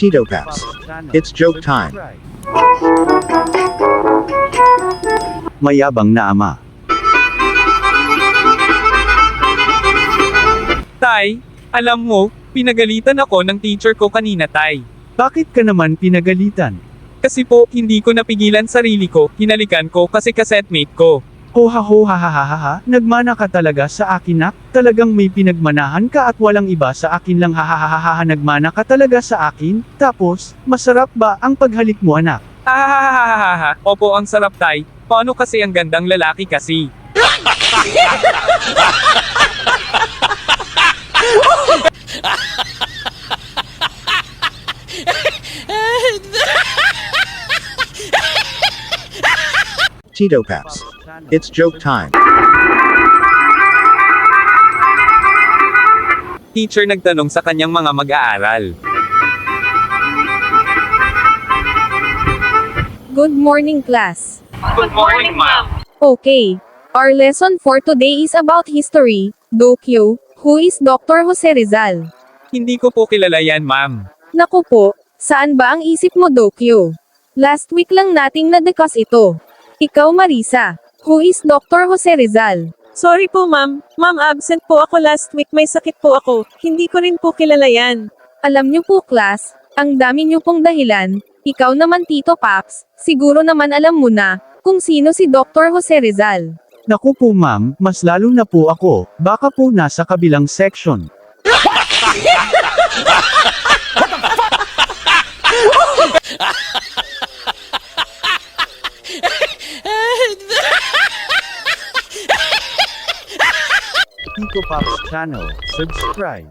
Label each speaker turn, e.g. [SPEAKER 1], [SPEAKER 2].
[SPEAKER 1] Tito Paps. It's joke time.
[SPEAKER 2] Mayabang na ama.
[SPEAKER 3] Tay, alam mo, pinagalitan ako ng teacher ko kanina, Tay.
[SPEAKER 2] Bakit ka naman pinagalitan?
[SPEAKER 3] Kasi po, hindi ko napigilan sarili ko, hinalikan ko kasi kasetmate ko.
[SPEAKER 2] Ho, nagmana ka talaga sa akin, nak? Talagang may pinagmanahan ka at walang iba sa akin lang, nagmana ka talaga sa akin? Tapos, masarap ba ang paghalik mo, anak?
[SPEAKER 3] Hahaha, opo, ang sarap, Tay. Paano kasi ang gandang lalaki kasi?
[SPEAKER 1] Tito Paps. It's joke time.
[SPEAKER 3] Teacher nagtanong sa kanyang mga mag-aaral.
[SPEAKER 4] Good morning, class.
[SPEAKER 3] Good morning, ma'am.
[SPEAKER 4] Okay. Our lesson for today is about history. Dokyo, who is Dr. Jose Rizal?
[SPEAKER 3] Hindi ko po kilala yan, ma'am.
[SPEAKER 4] Naku po, saan ba ang isip mo, Dokyo? Last week lang nating na-discuss ito. Ikaw, Marisa, who is Dr. Jose Rizal?
[SPEAKER 5] Sorry po ma'am. Ma'am, absent po ako last week, may sakit po ako. Hindi ko rin po kilala yan.
[SPEAKER 4] Alam niyo po, class, ang dami niyo pong dahilan. Ikaw naman, Tito Paps, siguro naman alam mo na, kung sino si Dr. Jose Rizal.
[SPEAKER 2] Naku po ma'am, mas lalo na po ako, baka po nasa kabilang section. Tito Pops Channel, subscribe.